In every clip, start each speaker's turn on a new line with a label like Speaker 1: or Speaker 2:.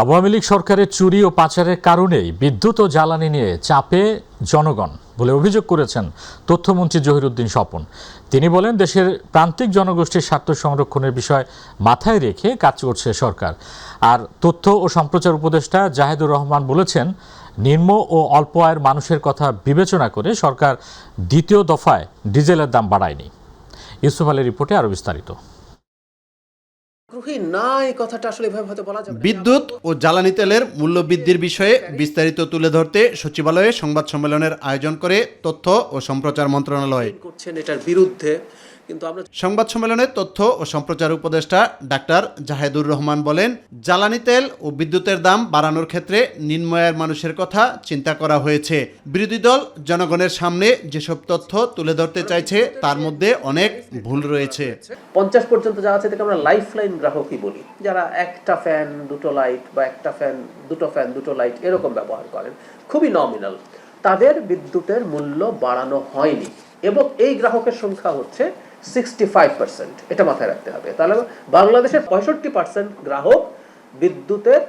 Speaker 1: আওয়ামী লীগ সরকারের চুরি ও পাচারের কারণেই বিদ্যুৎ ও জ্বালানি নিয়ে চাপে জনগণ বলে অভিযোগ করেছেন তথ্যমন্ত্রী জহিরুদ্দিন স্বপন। তিনি বলেন, দেশের প্রান্তিক জনগোষ্ঠীর স্বার্থ সংরক্ষণের বিষয় মাথায় রেখে কাজ করছে সরকার। আর তথ্য ও সম্প্রচার উপদেষ্টা জাহেদুর রহমান বলেছেন, নিম্ন ও অল্প আয়ের মানুষের কথা বিবেচনা করে সরকার দ্বিতীয় দফায় ডিজেলের দাম বাড়ায়নি। ইউসুফ আলীর রিপোর্টে আরও বিস্তারিত।
Speaker 2: বিদ্যুৎ ও জ্বালানি তেলের মূল্য বৃদ্ধির বিষয়ে বিস্তারিত তুলে ধরতে সচিবালয়ে সংবাদ সম্মেলনের আয়োজন করে তথ্য ও সম্প্রচার মন্ত্রণালয়। সংবাদ সম্মেলনে তথ্য ও সম্প্রচার উপদেষ্টা ডাক্তার জাহেদুর রহমান বলেন, জ্বালানি তেল ও বিদ্যুতের দাম বাড়ানোর ক্ষেত্রে নিম্ন আয়ের মানুষের কথা চিন্তা করা হয়েছে। বিরোধী দল জনগণের সামনে যেসব তথ্য তুলে ধরতে চাইছে তার মধ্যে অনেক ভুল রয়েছে।
Speaker 3: 50 পর্যন্ত যারা আছে তাদেরকে আমরা লাইফলাইন গ্রাহকই বলি, যারা একটা ফ্যান দুটো লাইট বা একটা ফ্যান দুটো লাইট এরকম ব্যবহার করেন, খুবই নমিনাল। তাদের বিদ্যুতের মূল্য বাড়ানো হয়নি এবং এই গ্রাহকের সংখ্যা হচ্ছে 65%। এটা মাথায় রাখতে হবে। তাহলে বাংলাদেশের 65% গ্রাহক বিদ্যুতের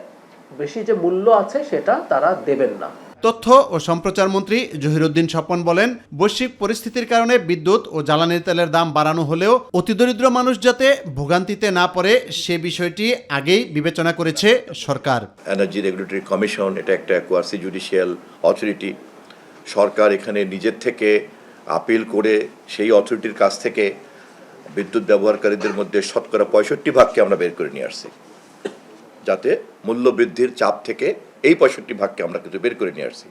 Speaker 3: বেশি যে মূল্য আছে সেটা তারা দেবেন না।
Speaker 2: তথ্য ও সম্প্রচার মন্ত্রী জহিরুদ্দিন স্বপন বলেন, বৈশ্বিক পরিস্থিতির কারণে বিদ্যুৎ ও জ্বালানি তেলের দাম বাড়ানো হলেও অতিদরিদ্র মানুষ যাতে ভোগান্তিতে না পড়ে সে বিষয়টি আগেই বিবেচনা করেছে সরকার।
Speaker 4: এনার্জি রেগুলেটরি কমিশন এটা একটা কোয়াসি জুডিশিয়াল অথরিটি। সরকার এখানে নিজের থেকে আপিল করে সেই অথরিটির কাছ থেকে বিদ্যুৎ ব্যবহারকারীদের মধ্যে শতকরা 65% আমরা বের করে নিয়ে আসছি, যাতে মূল্য বৃদ্ধির চাপ থেকে এই 65% আমরা কিন্তু বের করে নিয়ে আসছি।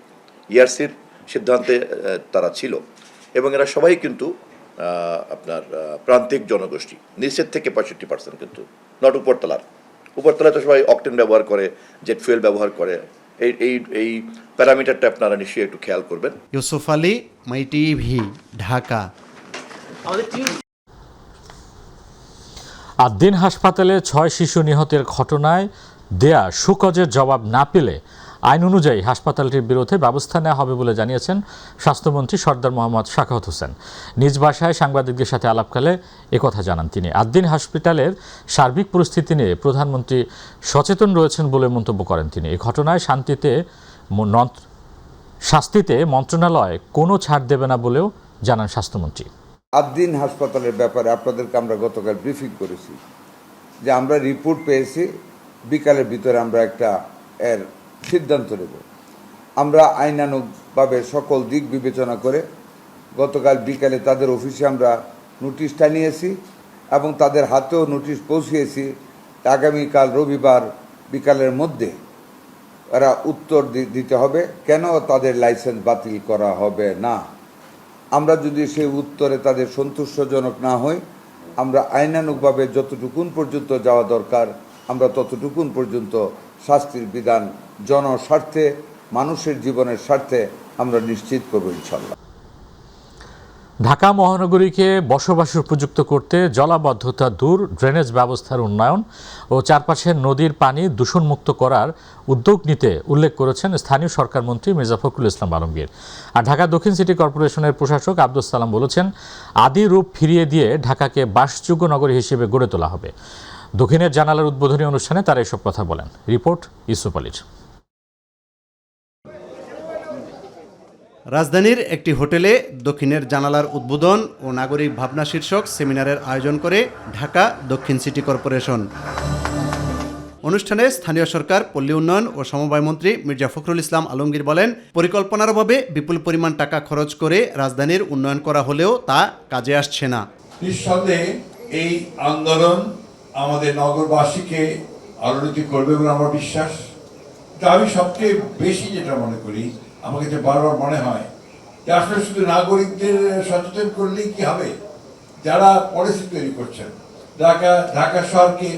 Speaker 4: ইআরসির সিদ্ধান্তে তারা ছিল এবং এরা সবাই কিন্তু আপনার প্রান্তিক জনগোষ্ঠী। নিচের থেকে 65% কিন্তু নট উপরতলায় তো সবাই অকটেন ব্যবহার করে, জেট ফুয়েল ব্যবহার করে। এই প্যারামিটারটা আপনারা নিশ্চয়ই একটু খেয়াল করবেন।
Speaker 2: ইউসুফ আলী, মাই টিভি, ঢাকা।
Speaker 1: আদ্দিন হাসপাতালে 6 শিশু নিহতের ঘটনায় দেয়া সুকজের জবাব না পেলে আইন অনুযায়ী হাসপাতালটির বিরুদ্ধে ব্যবস্থা নেওয়া হবে বলে জানিয়েছেন স্বাস্থ্যমন্ত্রী সরদার মোহাম্মদ সাখাওয়াত হোসেন। নিজ বাসায় সাংবাদিকদের সাথে আলাপকালে একথা জানান তিনি। আদ্দিন হাসপাতালের সার্বিক পরিস্থিতি নিয়ে প্রধানমন্ত্রী সচেতন রয়েছেন বলে মন্তব্য করেন তিনি। এই ঘটনায় শাস্তিতে মন্ত্রণালয় কোনো ছাড় দেবে না বলেও জানান স্বাস্থ্যমন্ত্রী।
Speaker 5: আদ্দিন হাসপাতালের ব্যাপারে আপনাদেরকে আমরা গতকাল ব্রিফিং করেছি যে আমরা রিপোর্ট পেয়েছি, বিকালের ভিতরে আমরা একটা এর সিদ্ধান্ত নেব। আমরা আইনানুগভাবে সকল দিক বিবেচনা করে গতকাল বিকালে তাদের অফিসে আমরা নোটিশটা নিয়েছি এবং তাদের হাতেও নোটিশ পৌঁছিয়েছি। আগামীকাল রবিবার বিকালের মধ্যে এরা উত্তর দিতে হবে কেন তাদের লাইসেন্স বাতিল করা হবে না। আমরা যদি সেই উত্তরে তাদের সন্তুষ্টজনক না হই, আমরা আইনানুগভাবে যতটুকুন পর্যন্ত যাওয়া দরকার আমরা ততটুকুন পর্যন্ত শাস্তির বিধান জনস্বার্থে, মানুষের জীবনের স্বার্থে আমরা নিশ্চিত করব ইনশাআল্লাহ।
Speaker 1: ঢাকা মহানগরীকে বসবাসের উপযুক্ত করতে জলাবদ্ধতা দূর, ড্রেনেজ ব্যবস্থার উন্নয়ন ও চারপাশের নদীর পানি দূষণমুক্ত করার উদ্যোগ নিতে উল্লেখ করেছেন স্থানীয় সরকার মন্ত্রী মির্জা ফখরুল ইসলাম আলমগীর। আর ঢাকা দক্ষিণ সিটি কর্পোরেশনের প্রশাসক আব্দুস সালাম বলেছেন, আদি রূপ ফিরিয়ে দিয়ে ঢাকাকে বাসযোগ্য নগরী হিসেবে গড়ে তোলা হবে। দক্ষিণের জানালার উদ্বোধনী অনুষ্ঠানে তারা এসব কথা বলেন। রিপোর্ট ইউসুফ আলীর।
Speaker 2: রাজধানীর একটি হোটেলে দক্ষিণের জানালার উদ্বোধন ও নাগরিক ভাবনা শীর্ষক সেমিনারের আয়োজন করে ঢাকা দক্ষিণ সিটি কর্পোরেশন। অনুষ্ঠানে স্থানীয় সরকার, পল্লী উন্নয়ন ও সমবায় মন্ত্রী মির্জা ফখরুল ইসলাম আলমগীর বলেন, পরিকল্পনার অভাবে বিপুল পরিমাণ টাকা খরচ করে রাজধানীর উন্নয়ন করা হলেও তা কাজে আসছে না।
Speaker 6: নিঃসন্দেহে এই আন্দোলন আমাদের নগরবাসীকে আলোড়িত করবে বলে আমার বিশ্বাস। আমি সবচেয়ে বেশি যেটা মনে করি, আমাকে যে বারবার মনে হয় যে আসলে শুধু নাগরিকদের সচেতন করলেই কি হবে, যারা পলিসি তৈরি করছেন, ঢাকা শহরকে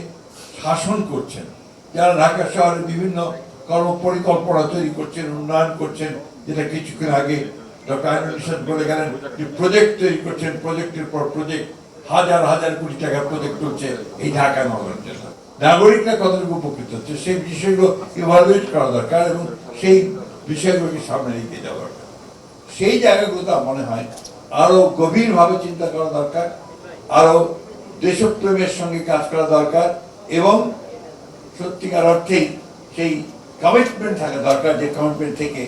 Speaker 6: শাসন করছেন, যারা ঢাকা শহরের বিভিন্ন কর্মপরিকল্পনা তৈরি করছেন, উন্নয়ন করছেন, যেটা কিছুক্ষণ আগে ডক্টর আইনুল ইসলাম বলে গেলেন যে প্রজেক্ট তৈরি করছেন, প্রজেক্টের পর প্রজেক্ট, হাজার হাজার কোটি টাকার প্রজেক্ট চলছে এই ঢাকা নগরের জন্য। নাগরিকরা কতটুকু উপকৃত হচ্ছে সেই বিষয়গুলো ইভালুয়েট করা দরকার এবং সেই বিষয়গুলোকে সামনে এগিয়ে যাওয়া দরকার। সেই জায়গাগুলোতে মনে হয় আরো গভীরভাবে চিন্তা করা দরকার, আরো দেশপ্রেমের সঙ্গে কাজ করা দরকার এবং সত্যিকার অর্থেই সেই কমিটমেন্ট থাকা দরকার, যে কমিটমেন্ট থেকে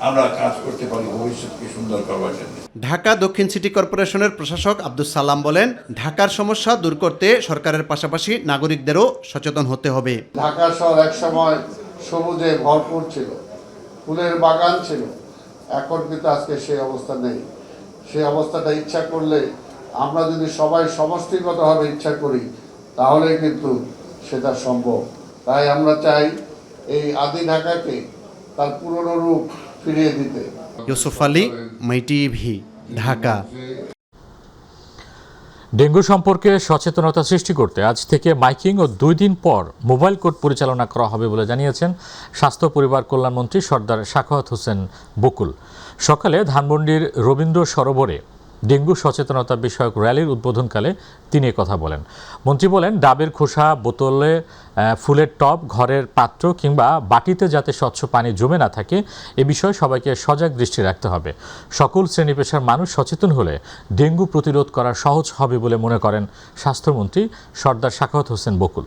Speaker 6: আমরা কাজ করতে পারি ভবিষ্যৎকে সুন্দর করবার জন্য।
Speaker 2: ঢাকা দক্ষিণ সিটি কর্পোরেশনের প্রশাসক আব্দুস সালাম বলেন, ঢাকার সমস্যা দূর করতে সরকারের পাশাপাশি নাগরিকদেরও সচেতন হতে হবে।
Speaker 7: ঢাকা শহর একসময় সবুজে ভরপুর ছিল, ফুলের বাগান ছিল, এখন কিন্তু আজকে সেই অবস্থা নেই। সেই অবস্থাটা ইচ্ছা করলে, আমরা যদি সবাই সমষ্টিগতভাবে ইচ্ছা করি, তাহলে কিন্তু সেটা সম্ভব। তাই আমরা চাই এই আদি ঢাকাকে তার পুরনো রূপ ফিরিয়ে দিতে।
Speaker 2: ইউসুফ আলী, মাই টিভি, ঢাকা।
Speaker 1: ডেঙ্গু সম্পর্কে সচেতনতা সৃষ্টি করতে আজ থেকে মাইকিং ও 2 দিন পর মোবাইল কোর্ট পরিচালনা করা হবে বলে জানিয়েছেন স্বাস্থ্য পরিবার কল্যাণমন্ত্রী সর্দার সাখাওয়াত হোসেন বকুল। সকালে ধানমন্ডির রবীন্দ্র সরোবরে ডেঙ্গু সচেতনতা বিষয়ক র্যালির উদ্বোধনকালে তিনি কথা বলেন। মন্ত্রী বলেন, ডাবের খোসা, বোতলে ফুলের টব, ঘরের পাত্র কিংবা বাটিতে যাতে স্বচ্ছ পানি জমে না থাকে এ বিষয়ে সবাইকে সজাগ দৃষ্টি রাখতে হবে। সকল শ্রেণী পেশার মানুষ সচেতন হলে ডেঙ্গু প্রতিরোধ করা সহজ হবে বলে মনে করেন স্বাস্থ্যমন্ত্রী সর্দার সাখাওয়াত হোসেন বকুল।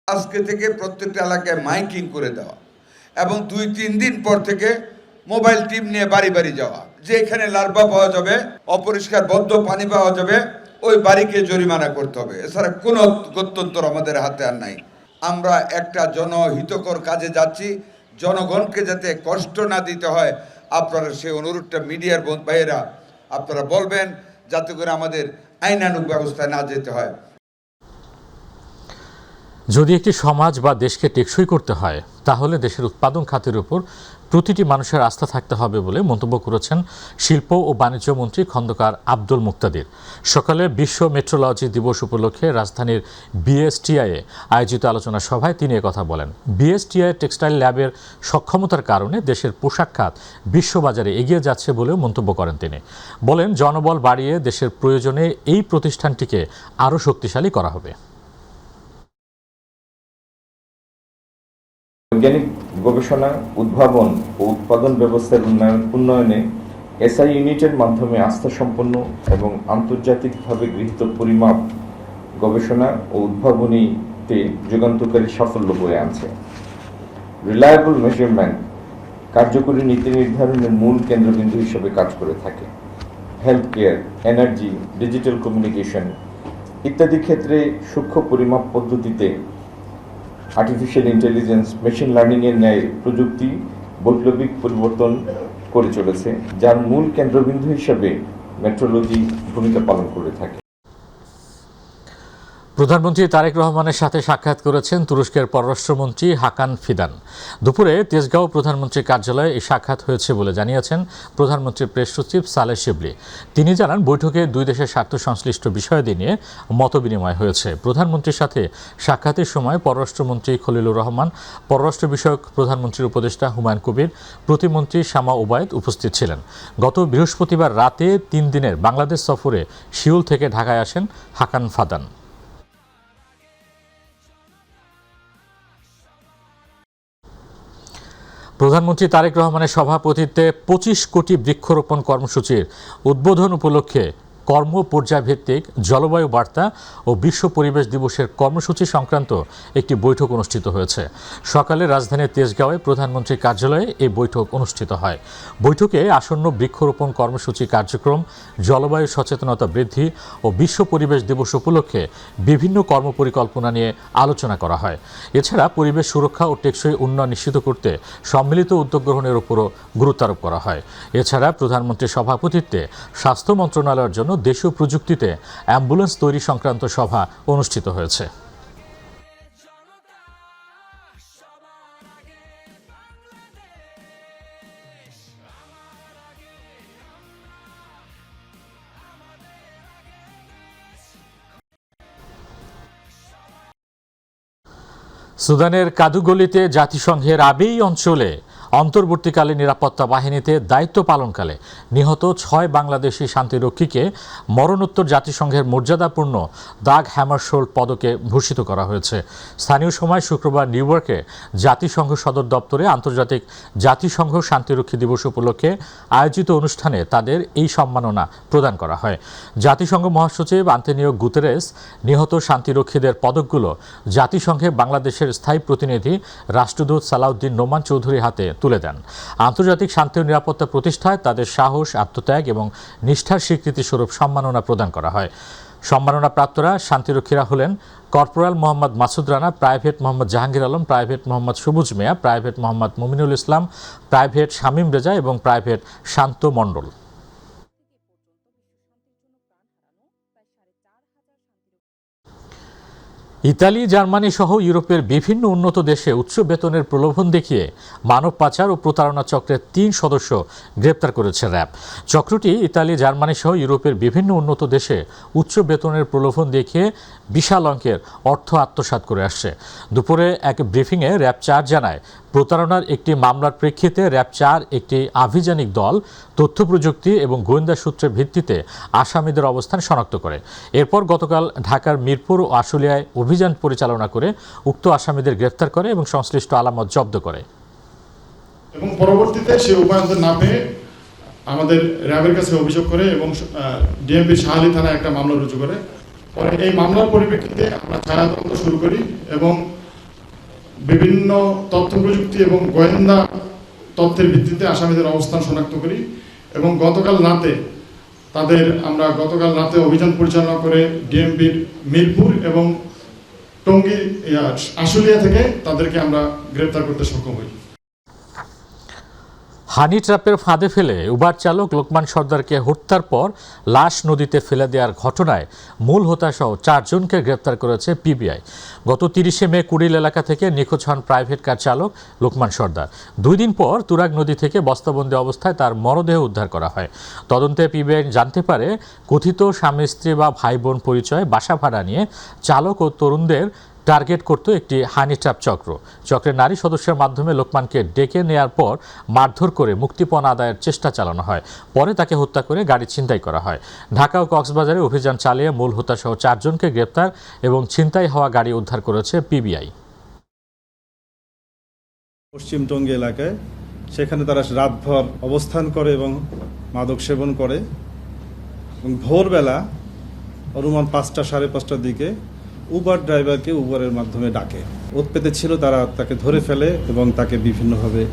Speaker 5: আজকে থেকে প্রত্যেকটা এলাকায় মাইকিং করে দেওয়া এবং 2-3 দিন পর থেকে মোবাইল টিম নিয়ে বাড়ি বাড়ি যাওয়া, যে এখানে লার্ভা পাওয়া যাবে, অপরিষ্কার বদ্ধ পানি পাওয়া যাবে, ওই বাড়িকে জরিমানা করতে হবে। এছাড়া কোনো গত্যন্তর আমাদের হাতে আর নাই। আমরা একটা জনহিতকর কাজে যাচ্ছি, জনগণকে যাতে কষ্ট না দিতে হয়, আপনারা সেই অনুরোধটা মিডিয়ার ভাইয়েরা আপনারা বলবেন, যাতে করে আমাদের আইনানুগ ব্যবস্থায় না যেতে হয়।
Speaker 1: যদি একটি সমাজ বা দেশকে টেকসই করতে হয়, তাহলে দেশের উৎপাদন খাতের উপর প্রতিটি মানুষের আস্থা থাকতে হবে বলে মন্তব্য করেছেন শিল্প ও বাণিজ্য মন্ত্রী খন্দকার আব্দুল মুক্তাদির। সকালে বিশ্ব মেট্রোলজি দিবস উপলক্ষে রাজধানীর বিএসটিআইয়ে আয়োজিত আলোচনা সভায় তিনি কথা বলেন। বিএসটিআই টেক্সটাইল ল্যাবের সক্ষমতার কারণে দেশের পোশাক খাত বিশ্ববাজারে এগিয়ে যাচ্ছে বলেও মন্তব্য করেন তিনি। বলেন, জনবল বাড়িয়ে দেশের প্রয়োজনে এই প্রতিষ্ঠানটিকে আরও শক্তিশালী করা হবে।
Speaker 8: বৈজ্ঞানিক গবেষণা, উদ্ভাবন ও উৎপাদন ব্যবস্থার উন্নয়নে এসআই ইউনিটের মাধ্যমে আস্থাসম্পন্ন এবং আন্তর্জাতিকভাবে গৃহীত পরিমাপ, গবেষণা ও উদ্ভাবনীতে যুগান্তকারী সাফল্য বয়ে আনছে। রিলায়েবল মেজারমেন্ট কার্যকরী নীতি নির্ধারণের মূল কেন্দ্রবিন্দু হিসেবে কাজ করে থাকে। Health care, energy, digital communication ইত্যাদি ক্ষেত্রে সূক্ষ্ম পরিমাপ পদ্ধতিতে আর্টিফিশিয়াল ইন্টেলিজেন্স, মেশিন লার্নিংয়ের ন্যায় প্রযুক্তি বৈপ্লবিক পরিবর্তন করে চলেছে, যার মূল কেন্দ্রবিন্দু হিসেবে মেট্রোলজি ভূমিকা পালন করে থাকে।
Speaker 1: প্রধানমন্ত্রী তারেক রহমানের সাথে সাক্ষাৎ করেছেন তুরস্কের পররাষ্ট্রমন্ত্রী হাকান ফিদান। দুপুরে তেজগাঁও প্রধানমন্ত্রীর কার্যালয়ে এই সাক্ষাৎ হয়েছে বলে জানিয়েছেন প্রধানমন্ত্রীর প্রেস সচিব সালেহ শিবলি। তিনি জানান, বৈঠকে দুই দেশের স্বার্থ সংশ্লিষ্ট বিষয়াদি নিয়ে মতবিনিময় হয়েছে। প্রধানমন্ত্রীর সাথে সাক্ষাতের সময় পররাষ্ট্রমন্ত্রী খলিলুর রহমান, পররাষ্ট্র বিষয়ক প্রধানমন্ত্রীর উপদেষ্টা হুমায়ুন কবির, প্রতিমন্ত্রী শামা ওবায়েদ উপস্থিত ছিলেন। গত বৃহস্পতিবার রাতে 3 দিনের বাংলাদেশ সফরে সিউল থেকে ঢাকায় আসেন হাকান ফাদান। প্রধানমন্ত্রী তারেক রহমানের সভাপতিত্বে 25 কোটি বৃক্ষরোপণ কর্মসূচির উদ্বোধন উপলক্ষে কর্ম পর্যায়ভিত্তিক জলবায়ু বার্তা ও বিশ্ব পরিবেশ দিবসের কর্মসূচি সংক্রান্ত একটি বৈঠক অনুষ্ঠিত হয়েছে। সকালে রাজধানীর তেজগাঁওয়ে প্রধানমন্ত্রীর কার্যালয়ে এই বৈঠক অনুষ্ঠিত হয়। বৈঠকে আসন্ন বৃক্ষরোপণ কর্মসূচি কার্যক্রম, জলবায়ু সচেতনতা বৃদ্ধি ও বিশ্ব পরিবেশ দিবস উপলক্ষে বিভিন্ন কর্মপরিকল্পনা নিয়ে আলোচনা করা হয়। এছাড়া পরিবেশ সুরক্ষা ও টেকসই উন্নয়ন নিশ্চিত করতে সম্মিলিত উদ্যোগ গ্রহণের উপরও গুরুত্ব আরোপ করা হয়। এছাড়া প্রধানমন্ত্রীর সভাপতিত্বে স্বাস্থ্য মন্ত্রণালয়ের জন্য দেশীয় প্রযুক্তিতে অ্যাম্বুলেন্স তৈরি সংক্রান্ত সভা অনুষ্ঠিত হয়েছে। সুদানের কাদুগলিতে জাতিসংঘের আবেই অঞ্চলে অন্তর্বর্তীকালীন নিরাপত্তা বাহিনীতে দায়িত্ব পালনকালে নিহত 6 বাংলাদেশি শান্তিরক্ষীকে মরণোত্তর জাতিসংঘের মর্যাদাপূর্ণ দাগ হ্যামারশোল্ড পদকে ভূষিত করা হয়েছে। স্থানীয় সময় শুক্রবার নিউ ইয়র্কে জাতিসংঘ সদর দপ্তরে আন্তর্জাতিক জাতিসংঘ শান্তিরক্ষী দিবস উপলক্ষে আয়োজিত অনুষ্ঠানে তাদের এই সম্মাননা প্রদান করা হয়। জাতিসংঘ মহাসচিব আন্তোনিও গুতেরেস নিহত শান্তিরক্ষীদের পদকগুলো জাতিসংঘে বাংলাদেশের স্থায়ী প্রতিনিধি রাষ্ট্রদূত সালাউদ্দিন নোমান চৌধুরীর হাতে তুলে দেন। আন্তর্জাতিক শান্তি ও নিরাপত্তা প্রতিষ্ঠায় তাদের সাহস, আত্মত্যাগ এবং নিষ্ঠার স্বীকৃতিস্বরূপ সম্মাননা প্রদান করা হয়। সম্মাননা প্রাপ্তরা শান্তিরক্ষীরা হলেন corporal Mohammad Masud Rana, private Mohammad Jahangir Alam, private Mohammad সবুজ মিয়া, প্রাইভেট মোহাম্মদ মুমিনুল ইসলাম, প্রাইভেট শামীম রেজা এবং প্রাইভেট শান্ত মণ্ডল। ইতালি, জার্মানি সহ ইউরোপের বিভিন্ন উন্নত দেশে উচ্চ বেতনের প্রলোভন দেখিয়ে মানব পাচার ও প্রতারণা চক্রের 3 সদস্য গ্রেপ্তার করেছে র্যাব। চক্রটি ইতালি, জার্মানি সহ ইউরোপের বিভিন্ন উন্নত দেশে উচ্চ বেতনের প্রলোভন দেখিয়ে বিশাল অঙ্কের অর্থ আত্মসাৎ করে আসছে। দুপুরে এক ব্রিফিংয়ে র্যাব 4 জানায়, প্রতারণার একটি মামলার প্রেক্ষিতে র্যাব 4 একটি আভিযানিক দল তথ্য প্রযুক্তি এবং গোয়েন্দা সূত্রের ভিত্তিতে আসামিদের অবস্থান শনাক্ত করে। এরপর গতকাল ঢাকার মিরপুর ও আশুলিয়ায় অভিযান পরিচালনা করে উক্ত আসামিদের গ্রেফতার করে এবং সংশ্লিষ্ট আলামত জব্দ করে।
Speaker 9: এবং পরবর্তীতে সে উপায়ন্তর না পেয়ে আমাদের র্যাবের কাছে অভিযোগ করে এবং ডিএমপির শাহালি থানায় একটা মামলা রুজু করে। পরে এই মামলার পরিপ্রেক্ষিতে আমরা ছায়া তদন্ত শুরু করি এবং বিভিন্ন তথ্য প্রযুক্তি এবং গোয়েন্দা তথ্যের ভিত্তিতে আসামিদের অবস্থান শনাক্ত করি এবং গতকাল রাতে অভিযান পরিচালনা করে ডিএমপির মিরপুর এবং টঙ্গী আশুলিয়া থেকে তাদেরকে আমরা গ্রেপ্তার করতে সক্ষম হই।
Speaker 1: হানি ট্র্যাপের ফাঁদে ফেলে উবার চালক লোকমান সর্দারকে হত্যার পর লাশ নদীতে ফেলে দেওয়ার ঘটনায় মূল হোতাসহ 4 জনকে গ্রেপ্তার করেছে পিবিআই। গত 30শে মে কুড়িল এলাকা থেকে নিখোঁজ হন প্রাইভেট কার চালক লোকমান সর্দার। 2 দিন পর তুরাগ নদী থেকে বস্তাবন্দি অবস্থায় তার মরদেহ উদ্ধার করা হয়। তদন্তে পিবিআই জানতে পারে, কথিত স্বামী স্ত্রী বা ভাই বোন পরিচয়ে বাসা ভাড়া নিয়ে চালক ও তরুণদের টার্গেট করত একটি হানি ট্র্যাপ চক্র। চক্রের নারী সদস্যের মাধ্যমে লোকমানকে ডেকে নেয়ার পর মারধর করে মুক্তিপণ আদায়ের চেষ্টা চালানো হয়। পরে তাকে হত্যা করে গাড়ি ছিনতাই করা হয়। ঢাকা ও কক্সবাজারে অভিযান চালিয়ে মূল হোতাসহ 4 জনকে গ্রেপ্তার এবং ছিনতাই হওয়া গাড়ি উদ্ধার করেছে পিবিআই।
Speaker 10: পশ্চিম টঙ্গী এলাকায় সেখানে তারা রাতভর অবস্থান করে এবং মাদক সেবন করে এবং ভোরবেলা অনুমান 5টা সাড়ে 5টার দিকে উবার ড্রাইভারকে উবারের মাধ্যমে ডাকে। উৎপেতে ছিল, তারা তাকে ধরে ফেলে এবং তাকে বিভিন্নভাবে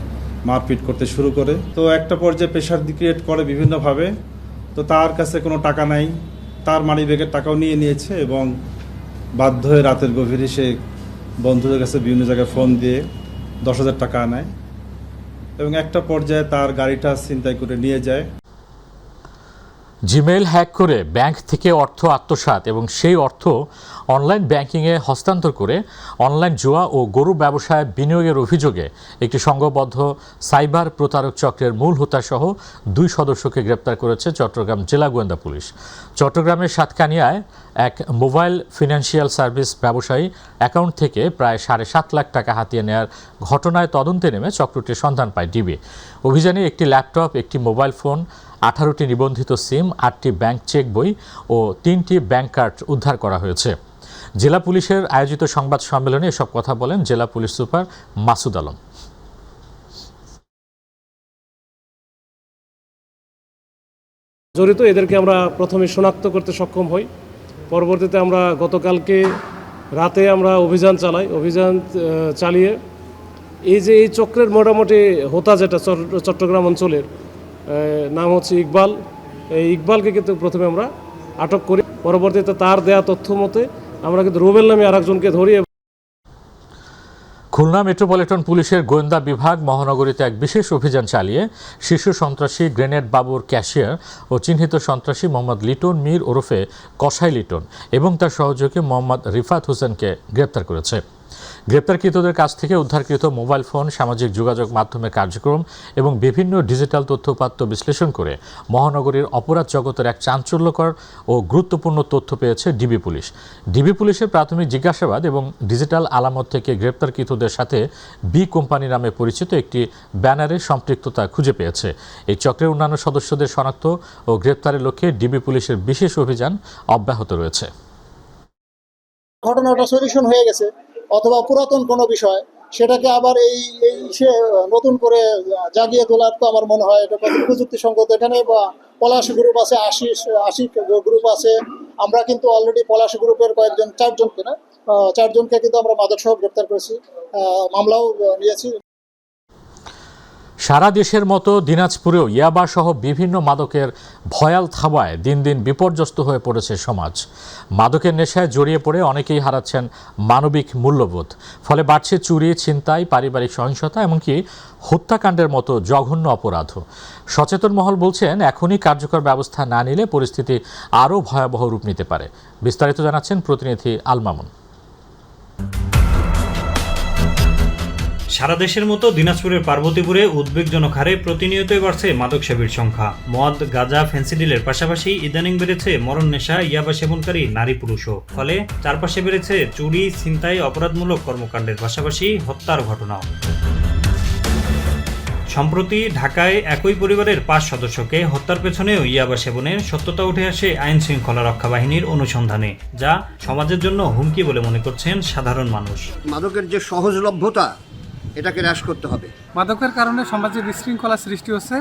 Speaker 10: মারপিট করতে শুরু করে। তো একটা পর্যায়ে প্রেশার ক্রিয়েট করে বিভিন্নভাবে। তো তার কাছে কোনো টাকা নাই, তার মানিব্যাগের টাকাও নিয়ে নিয়েছে এবং বাধ্য হয়ে রাতের গভীরে সে বন্ধুদের কাছে বিভিন্ন জায়গায় ফোন দিয়ে 10,000 টাকা আনায় এবং একটা পর্যায়ে তার গাড়িটা ছিনতাই করে নিয়ে যায়।
Speaker 1: জিমেইল হ্যাক করে ব্যাংক থেকে অর্থ আত্মসাৎ এবং সেই অর্থ অনলাইন ব্যাংকিংয়ে হস্তান্তর করে অনলাইন জুয়া ও গরু ব্যবসায় বিনিয়োগের অভিযোগে একটি সংঘবদ্ধ সাইবার প্রতারক চক্রের মূল হোতাসহ 2 সদস্যকে গ্রেপ্তার করেছে চট্টগ্রাম জেলা গোয়েন্দা পুলিশ। চট্টগ্রামের সাতকানিয়ায় এক মোবাইল ফিনান্সিয়াল সার্ভিস ব্যবসায়ী অ্যাকাউন্ট থেকে প্রায় 7.5 লাখ টাকা হাতিয়ে নেওয়ার ঘটনায় তদন্তে নেমে চক্রটির সন্ধান পায় ডিবি। অভিযানে একটি ল্যাপটপ, একটি মোবাইল ফোন, 18টি নিবন্ধিত সিম, 8টি ব্যাংক চেক বই ও 3টি ব্যাংক কার্ড উদ্ধার করা হয়েছে। জেলা পুলিশের আয়োজিত সংবাদ সম্মেলনে এসব কথা বলেন জেলা পুলিশ সুপার মাসুদ আলম।
Speaker 11: জড়িত এদেরকে আমরা প্রথমে শনাক্ত করতে সক্ষম হই। পরবর্তীতে আমরা গতকালকে রাতে আমরা অভিযান চালাই। অভিযান চালিয়ে এই চক্রের মোটামুটি হোতা যেটা চট্টগ্রাম অঞ্চলের নাম হচ্ছে ইকবাল, এই ইকবালকে কিন্তু প্রথমে আমরা আটক করি। পরবর্তীতে তার দেয়া তথ্য মতে আমরা কিন্তু রুবেল নামে আরেকজনকে ধরি।
Speaker 1: খুলনা মেট্রোপলিটন পুলিশের গোয়েন্দা বিভাগ মহানগরীতে এক বিশেষ অভিযান চালিয়ে শীর্ষ সন্ত্রাসী গ্রেনেড বাবুর ক্যাশিয়ার ও চিহ্নিত সন্ত্রাসী মোহাম্মদ লিটন মীর ওরফে কসাই লিটন এবং তার সহযোগী মোহাম্মদ রিফাত হোসেনকে গ্রেপ্তার করেছে। গ্রেপ্তারকৃতদের কাছ থেকে উদ্ধারকৃত মোবাইল ফোন, সামাজিক যোগাযোগ মাধ্যমের কার্যক্রম এবং বিভিন্ন ডিজিটাল তথ্যপাত্র বিশ্লেষণ করে মহানগরীর অপরাধ জগতের এক চাঞ্চল্যকর ও গুরুত্বপূর্ণ তথ্য পেয়েছে ডিবি পুলিশ। ডিবি পুলিশের প্রাথমিক জিজ্ঞাসাবাদ এবং ডিজিটাল আলামত থেকে গ্রেপ্তারকৃতদের সাথে বি কোম্পানি নামে পরিচিত একটি ব্যানারের সম্পৃক্ততা খুঁজে পেয়েছে। এই চক্রের অন্যান্য সদস্যদের শনাক্ত ও গ্রেপ্তারের লক্ষ্যে ডিবি পুলিশের বিশেষ অভিযান অব্যাহত রয়েছে।
Speaker 12: ঘটনাটা সলিউশন হয়ে গেছে অথবা পুরাতন কোনো বিষয় সেটাকে আবার এই সে নতুন করে জাগিয়ে তোলার তো আমার মনে হয় এটা প্রযুক্তিসঙ্গত। এখানে পলাশ গ্রুপ আছে, আশিক গ্রুপ আছে। আমরা কিন্তু অলরেডি পলাশ গ্রুপের চারজনকে কিন্তু আমরা মাদক সহ গ্রেপ্তার করেছি, মামলাও নিয়েছি।
Speaker 1: সারা দেশের মতো দিনাজপুরেও ইয়াবা সহ বিভিন্ন মাদকের ভয়াল থাবায় দিন দিন বিপর্যস্ত হয়ে পড়েছে সমাজ। মাদকের নেশায় জড়িয়ে পড়ে অনেকেই হারাচ্ছেন মানবিক মূল্যবোধ। ফলে বাড়ছে চুরি, ছিনতাই, পারিবারিক সহিংসতা, এমনকি হত্যাকাণ্ডের মতো জঘন্য অপরাধও। সচেতন মহল বলছেন, এখনই কার্যকর ব্যবস্থা না নিলে পরিস্থিতি আরও ভয়াবহ রূপ নিতে পারে। বিস্তারিত জানাচ্ছেন প্রতিনিধি আল মামুন।
Speaker 13: সারা দেশের মতো দিনাজপুরের পার্বতীপুরে উদ্বেগজনক হারে প্রতিনিয়তই বাড়ছে মাদক সেবীর সংখ্যা। মদ, গাঁজা, ফেন্সিডিলের পাশাপাশি ইদানিং বেড়েছে মরণ নেশা, ইয়াবা সেবনকারী নারী পুরুষও। ফলে চারপাশে বেড়েছে চুরি, ছিনতাই, অপরাধমূলক কর্মকাণ্ডের পাশাপাশি হত্যার ঘটনাও। সম্প্রতি ঢাকায় একই পরিবারের 5 সদস্যকে হত্যার পেছনেও ইয়াবা সেবনের সত্যতা উঠে আসে আইন শৃঙ্খলা রক্ষা বাহিনীর অনুসন্ধানে, যা সমাজের জন্য হুমকি বলে মনে করছেন সাধারণ মানুষ।
Speaker 14: মাদকের যে সহজলভ্যতা, এটাকে হ্রাস করতে হবে।
Speaker 15: মাদকের কারণে সমাজে বিশৃঙ্খলা সৃষ্টি হচ্ছে,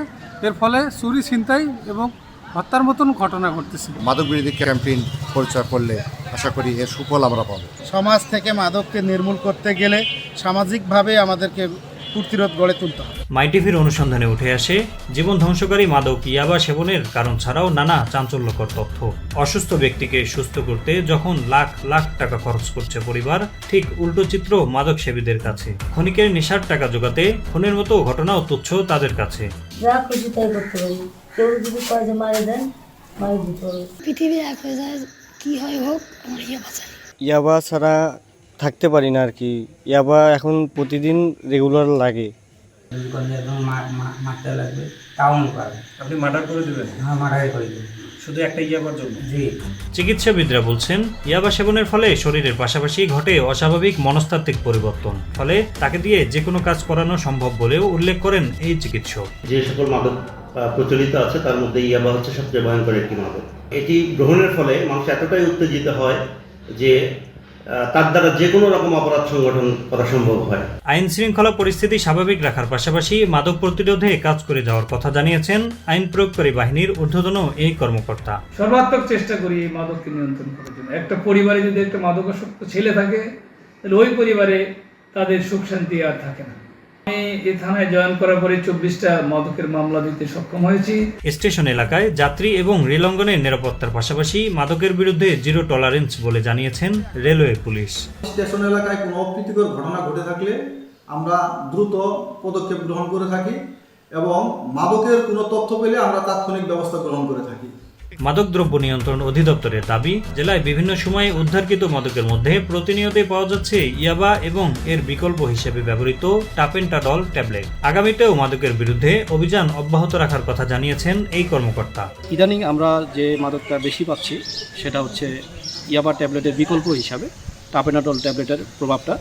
Speaker 15: এর ফলে চুরি, ছিনতাই এবং হত্যার মতন ঘটনা ঘটতেছে।
Speaker 7: মাদক বিরোধী ক্যাম্পেইন পরিচয় করলে আশা করি এর সুফল আমরা পাবো।
Speaker 12: সমাজ থেকে মাদককে নির্মূল করতে গেলে সামাজিকভাবে আমাদেরকে প্রতিরোধ গড়ে তুলতে হবে।
Speaker 13: মাইটিভির অনুসন্ধানে উঠে আসে জীবন ধ্বংসকারী মাদক ইয়াবা সেবনের কারণ ছাড়াও নানা চাঞ্চল্যকর তথ্য। অসুস্থ ব্যক্তিকে সুস্থ করতে যখন লাখ লাখ টাকা খরচ করছে পরিবার, ঠিক উল্টো চিত্র মাদক সেবীদের কাছে। ক্ষণিকের নেশার টাকা জোগাতে খুনের মতো ঘটনাও তুচ্ছ তাদের কাছে।
Speaker 16: যা খুশি তাই করতে পারি, কেউ যদি কয় যে মারি দেন, মারি দিতে হবে। পৃথিবী এক হয়ে যায়, কি হয় হোক, আমার ইয়াবা চাই।
Speaker 17: ইয়াবা ছাড়া থাকতে পারি না আর কি। ইয়াবা এখন প্রতিদিন রেগুলার লাগে।
Speaker 18: মারতে লাগবে তাও পারে। আপনি মার্ডার করে দেবেন? হ্যাঁ, মার্ডার করে দেবেন, শুধু একটা ইয়াবার জন্য। জি।
Speaker 13: চিকিৎসাবিদরা বলছেন, ইয়াবা সেবনের ফলে শরীরের পাশাপাশি ঘটে অস্বাভাবিক মনস্তাত্ত্বিক পরিবর্তন। ফলে তাকে দিয়ে যে কোনো কাজ করানো সম্ভব বলেও উল্লেখ করেন এই চিকিৎসক।
Speaker 19: যে সকল মাদক প্রচলিত আছে তার মধ্যে ইয়াবা হচ্ছে সবচেয়ে ভয়ঙ্কর একটি মাদক। এটি গ্রহণের ফলে মানুষ এতটাই উত্তেজিত হয় যে তার দ্বারা যে কোনো রকম অপরাধ সংগঠন করা সম্ভব হয়।
Speaker 13: আইন শৃঙ্খলা পরিস্থিতি স্বাভাবিক রাখার পাশাপাশি মাদক প্রতিরোধে কাজ করে যাওয়ার কথা জানিয়েছেন আইন প্রয়োগকারী বাহিনীর ঊর্ধ্বতন এই কর্মকর্তা।
Speaker 18: সর্বাত্মক চেষ্টা করি এই মাদককে নিয়ন্ত্রণ করার জন্য। একটা পরিবারে যদি একটা মাদকাসক্ত ছেলে থাকে, তাহলে ওই পরিবারে তাদের সুখ শান্তি আর থাকে না। আমি এই থানায় জয়েন করার পরে 24টা মাদকের মামলা দিতে সক্ষম হয়েছি।
Speaker 13: স্টেশন এলাকায় যাত্রী এবং রেলঙ্গনের নিরাপত্তার পাশাপাশি মাদকের বিরুদ্ধে জিরো টলারেন্স বলে জানিয়েছেন রেলওয়ে পুলিশ।
Speaker 20: স্টেশন এলাকায় কোনো অপ্রীতিকর ঘটনা ঘটে থাকলে আমরা দ্রুত পদক্ষেপ গ্রহণ করে থাকি এবং মাদকের কোনো তথ্য পেলে আমরা তাৎক্ষণিক ব্যবস্থা গ্রহণ করে থাকি।
Speaker 13: মাদকদ্রব্য নিয়ন্ত্রণ অধিদপ্তরের দাবি, জেলায় বিভিন্ন সময়ে উদ্ধারকৃত মাদকের মধ্যে প্রতিনিয়তই পাওয়া যাচ্ছে ইয়াবা এবং এর বিকল্প হিসেবে ব্যবহৃত টাপেন্টাডল ট্যাবলেট। আগামীতেও মাদকের বিরুদ্ধে অভিযান অব্যাহত রাখার কথা জানিয়েছেন এই কর্মকর্তা।
Speaker 17: ইদানিং আমরা যে মাদকটা বেশি পাচ্ছি সেটা হচ্ছে ইয়াবা ট্যাবলেটের বিকল্প হিসাবে টাপেন্টাডল ট্যাবলেটের প্রভাবটা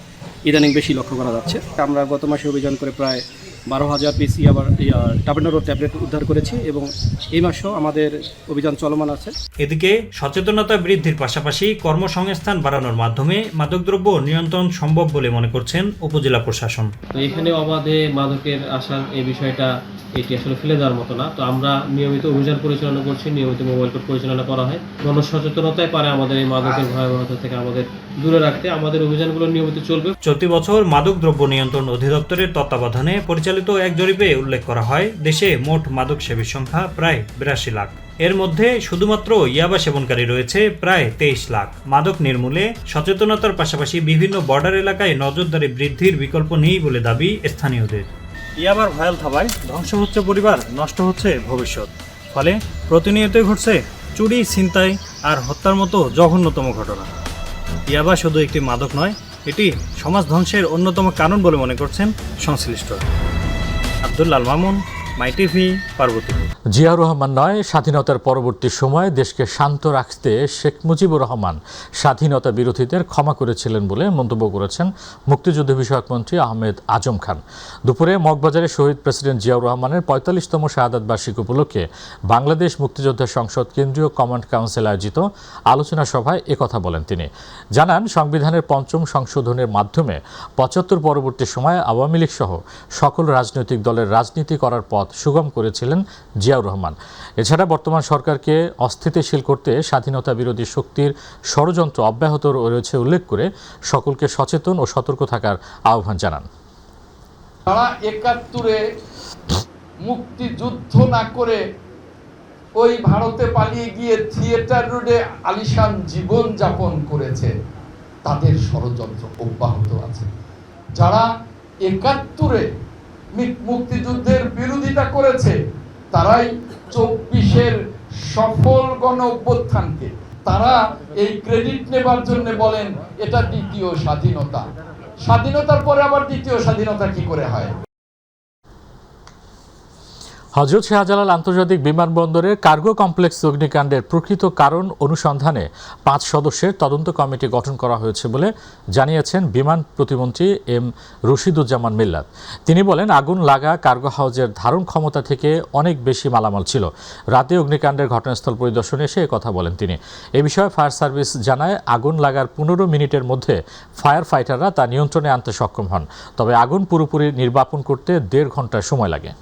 Speaker 17: ইদানিং বেশি লক্ষ্য করা যাচ্ছে। আমরা গত মাসে অভিযান করে প্রায় 12,000 পিস ইয়াবা টাপেন্টাডল ট্যাবলেট উদ্ধার করেছি এবং এই মাসেও আমাদের অভিযান চলমান আছে।
Speaker 13: এদিকে সচেতনতা বৃদ্ধির পাশাপাশি কর্মসংস্থান বাড়ানোর মাধ্যমে মাদকদ্রব্য নিয়ন্ত্রণ সম্ভব বলে মনে করছেন উপজেলা প্রশাসন।
Speaker 21: তো এখানে অবাধে মাদকের আসার এই বিষয়টা এটি আসলে ফেলে দেওয়ার মতো না। তো আমরা নিয়মিত অভিযান পরিচালনা করছি, নিয়মিত মোবাইল কোর্ট পরিচালনা করা হয়। গণসচেতনতায় পারে আমাদের এই মাদকের ভয়াবহতা থেকে আমাদের দূরে রাখতে আমাদের অভিযানগুলো নিয়মিত চলবে।
Speaker 13: চলতি বছর মাদকদ্রব্য নিয়ন্ত্রণ অধিদপ্তরের তত্ত্বাবধানে পরিচালিত এক জরিপে উল্লেখ করা হয়, দেশে মোট মাদক সেবীর সংখ্যা প্রায় 82 লাখ। এর মধ্যে শুধুমাত্র ইয়াবা সেবনকারী রয়েছে প্রায় 23 লাখ। মাদক নির্মূলে সচেতনতার পাশাপাশি বিভিন্ন বর্ডার এলাকায় নজরদারি বৃদ্ধির বিকল্প নেই বলে দাবি স্থানীয়দের।
Speaker 22: ইয়াবার ভয়াল থাবায় ধ্বংস হচ্ছে পরিবার, নষ্ট হচ্ছে ভবিষ্যৎ। ফলে প্রতিনিয়তই ঘটছে চুরি, ছিনতাই আর হত্যার মতো জঘন্যতম ঘটনা। ইয়াবা শুধু একটি মাদক নয়, এটি সমাজ ধ্বংসের অন্যতম কারণ বলে মনে করছেন সংশ্লিষ্টরা। আব্দুল্লাল মামুন, মাই টিভি, পার্বতীপুর।
Speaker 1: জিয়াউর রহমান নয়, স্বাধীনতার পরবর্তী সময়ে দেশকে শান্ত রাখতে শেখ মুজিবুর রহমান স্বাধীনতা বিরোধীদের ক্ষমা করেছিলেন বলে মন্তব্য করেছেন মুক্তিযুদ্ধ বিষয়ক মন্ত্রী আহমেদ আজম খান। দুপুরে মগবাজারে শহীদ প্রেসিডেন্ট জিয়াউর রহমানের ৪৫তম শাহাদাত বার্ষিকী উপলক্ষে বাংলাদেশ মুক্তিযোদ্ধা সংসদ কেন্দ্রীয় কমান্ড কাউন্সিল আয়োজিত আলোচনা সভায় একথা বলেন তিনি। জানান, সংবিধানের ৫ম সংশোধনের মাধ্যমে ৭৫ পরবর্তী সময়ে আওয়ামী লীগ সহ সকল রাজনৈতিক দলের রাজনীতি করার পথ সুগম করেছিলেন জিয়াউর রহমান। এছাড়া বর্তমান সরকারকে অস্থিতিশীল করতে স্বাধীনতা বিরোধী শক্তির ষড়যন্ত্র অব্যাহত রয়েছে উল্লেখ করে সকলকে সচেতন ও সতর্ক থাকার আহ্বান জানান।
Speaker 3: তারা ৭১-এ মুক্তিযুদ্ধ না করে ওই ভারতে পালিয়ে গিয়ে থিয়েটার রোডে আলিশান জীবন যাপন করেছে, তাদের ষড়যন্ত্র অব্যাহত আছে। যারা ৭১-এ মুক্তিযুদ্ধের বিরোধিতা করেছে, তারাই ২৪-এর সফল গণ অভ্যুত্থানকে তারা এই ক্রেডিট নেবার জন্য বলেন এটা দ্বিতীয় স্বাধীনতা। স্বাধীনতার পরে আবার দ্বিতীয় স্বাধীনতা কি করে হয়?
Speaker 1: হযরত শাহজালাল আন্তর্জাতিক বিমানবন্দরের কার্গো কমপ্লেক্স অগ্নিকাণ্ডের প্রকৃত কারণ অনুসন্ধানে ৫ সদস্যের তদন্ত কমিটি গঠন করা হয়েছে বলে জানিয়েছেন বিমান প্রতিমন্ত্রী এম রশিদুজ্জামান মিল্লাত। তিনি বলেন, আগুন লাগা কার্গো হাউজের ধারণ ক্ষমতা থেকে অনেক বেশি মালামাল ছিল। রাতে অগ্নিকাণ্ডের ঘটনাস্থল পরিদর্শনে এসে কথা বলেন তিনি। এ বিষয়ে ফায়ার সার্ভিস জানায়, আগুন লাগার ১৫ মিনিটের মধ্যে ফায়ার ফাইটাররা তা নিয়ন্ত্রণে আনতে সক্ষম হন। তবে আগুন পুরোপুরি নির্বাপন করতে ১.৫ ঘন্টা সময় লাগে।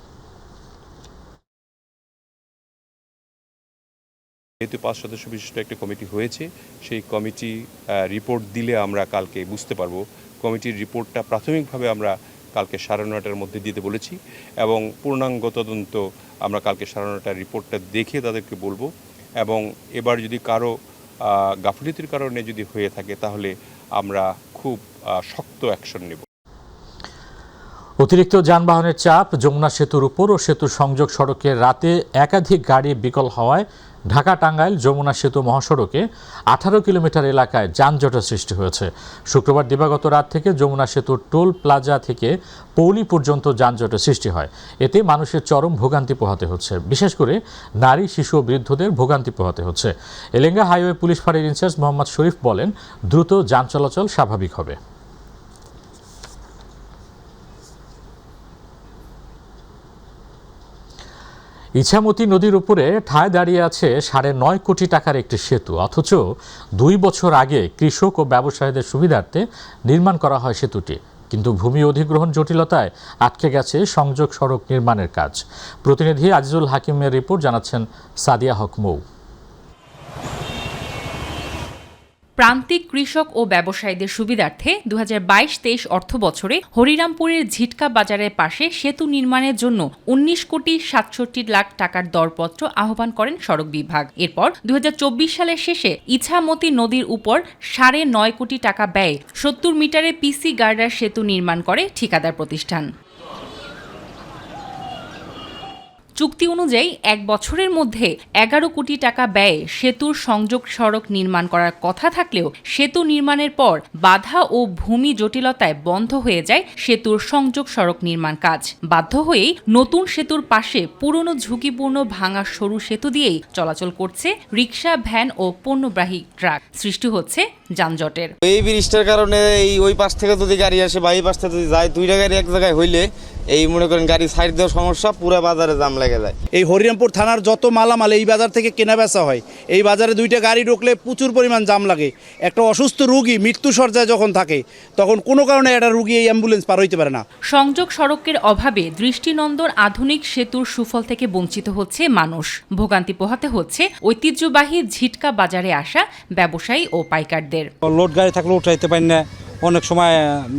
Speaker 4: যেহেতু ৫ সদস্য বিশিষ্ট একটি কমিটি হয়েছে, সেই কমিটি রিপোর্ট দিলে আমরা কালকে বুঝতে পারবো। কমিটির রিপোর্টটা প্রাথমিকভাবে আমরা কালকে ৯:৩০টার মধ্যে দিতে বলেছি এবং পূর্ণাঙ্গ তদন্ত আমরা কালকে ৯:৩০টার রিপোর্টটা দেখে তাদেরকে বলবো। এবং এবার যদি কারো গাফিলতির কারণে যদি হয়ে থাকে, তাহলে আমরা খুব শক্ত অ্যাকশন নেব।
Speaker 1: অতিরিক্ত যানবাহনের চাপ যমুনা সেতুর উপর ও সেতুর সংযোগ সড়কে রাতে একাধিক গাড়ি বিকল হওয়ায় ঢাকা টাঙ্গাইল যমুনা সেতু মহাসড়কে ১৮ কিলোমিটার এলাকায় যানজটের সৃষ্টি হয়েছে। শুক্রবার দিবাগত রাত থেকে যমুনা সেতুর টোল প্লাজা থেকে পৌলি পর্যন্ত যানজটের সৃষ্টি হয়। এতে মানুষের চরম ভোগান্তি পোহাতে হচ্ছে, বিশেষ করে নারী, শিশু ও বৃদ্ধদের ভোগান্তি পোহাতে হচ্ছে। এলেঙ্গা হাইওয়ে পুলিশ ফাঁড়ির ইনচার্জ মোহাম্মদ শরীফ বলেন, দ্রুত যান চলাচল স্বাভাবিক হবে। ইছামতি নদীর উপরে ঠায় দাঁড়িয়ে আছে ৯.৫ কোটি টাকার একটি সেতু, অথচ ২ বছর আগে কৃষক ও ব্যবসায়ীদের সুবিধার্থে নির্মাণ করা হয় সেতুটি। কিন্তু ভূমি অধিগ্রহণ জটিলতায় আটকে গেছে সংযোগ সড়ক নির্মাণের কাজ। প্রতিনিধি আজিজুল হাকিমের রিপোর্ট, জানাচ্ছেন সাদিয়া হক মৌ।
Speaker 23: প্রান্তিক কৃষক ও ব্যবসায়ীদের সুবিধার্থে ২০২২-২৩ অর্থবছরে হরিরামপুরের ঝিটকা বাজারের পাশে সেতু নির্মাণের জন্য ১৯ কোটি ৬৭ লাখ টাকার দরপত্র আহ্বান করেন সড়ক বিভাগ। এরপর ২০২৪ সালের শেষে ইছামতি নদীর উপর ৯.৫ কোটি টাকা ব্যয়ে ৭০ মিটারের পিসি গার্ডার সেতু নির্মাণ করে ঠিকাদার প্রতিষ্ঠান। চুক্তি অনুযায়ী ১ বছরের মধ্যে ১১ কোটি টাকা ব্যয়ে সেতুর সংযোগ সড়ক নির্মাণ করার কথা থাকলেও সেতু নির্মাণের পর বাধা ও ভূমি জটিলতায় বন্ধ হয়ে যায় সেতুর সংযোগ সড়ক নির্মাণ কাজ। বাধ্য হয়েই নতুন সেতুর পাশে পুরনো ঝুঁকিপূর্ণ ভাঙা সরু সেতু দিয়েই চলাচল করছে রিকশা, ভ্যান ও পণ্যবাহী ট্রাক। সৃষ্টি হচ্ছে যানজটের।
Speaker 24: এই ব্রিজটার কারণে ওই পাশ থেকে যদি গাড়ি আসে বা এই পাশ থেকে যদি যায়, দুইটা গাড়ি এক জায়গায় হইলে এই মনে করেন গাড়ি সাইড দেওয়ার সমস্যা, পুরো বাজারে জাম লেগে যায়।
Speaker 25: এই হরিরামপুর থানার যত মালামাল এই বাজার থেকে কেনা বেচা হয়, এই বাজারে দুইটা গাড়ি ঢুকলে প্রচুর পরিমাণ জাম লাগে। একটা অসুস্থ রোগী মৃত্যু সজ্জায় যখন থাকে, তখন কোনো কারণে একটা রোগী এই অ্যাম্বুলেন্স পার হইতে পারে না।
Speaker 23: সংযোগ সড়কের অভাবে দৃষ্টিনন্দন আধুনিক সেতুর সুফল থেকে বঞ্চিত হচ্ছে মানুষ। ভোগান্তি পোহাতে হচ্ছে ঐতিহ্যবাহী ঝিটকা বাজারে আসা ব্যবসায়ী ও পাইকারদের।
Speaker 26: লোড গাড়ি থাকলে উঠাইতে পারি না, অনেক সময়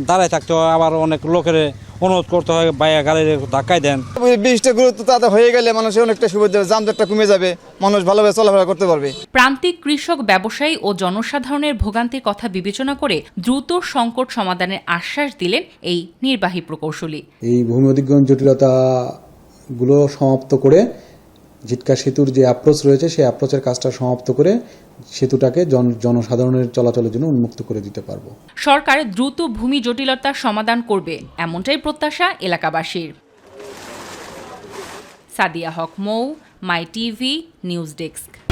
Speaker 26: দাঁড়ায় থাকতে হয়, আবার অনেক লোকের অনুরোধ করতে হয় বাইয়া গাড়ির ধাক্কাই দেন।
Speaker 27: বৃষ্টি গুরুত্ব তাতে হয়ে গেলে মানুষের অনেকটা সুবিধা, যানজটটা কমে যাবে, মানুষ ভালোভাবে চলাফেরা করতে পারবে।
Speaker 23: প্রান্তিক কৃষক, ব্যবসায়ী ও জনসাধারণের ভোগান্তির কথা বিবেচনা করে দ্রুত সংকট সমাধানের আশ্বাস দিলেন এই নির্বাহী প্রকৌশলী।
Speaker 28: এই ভূমি অধিগ্রহণ জটিলতাগুলো সমাপ্ত করে
Speaker 2: জিটকা সেতুর যে অ্যাপ্রোচ রয়েছে সেই অ্যাপ্রোচের কাজটা সমাপ্ত করে সেতুটাকে জনসাধারণের চলাচলের জন্য উন্মুক্ত করে দিতে পারবো।
Speaker 23: সরকার দ্রুত ভূমি জটিলতার সমাধান করবে, এমনটাই প্রত্যাশা এলাকাবাসীর। সাদিয়া হক মৌ, মাই টিভি নিউজ ডেস্ক।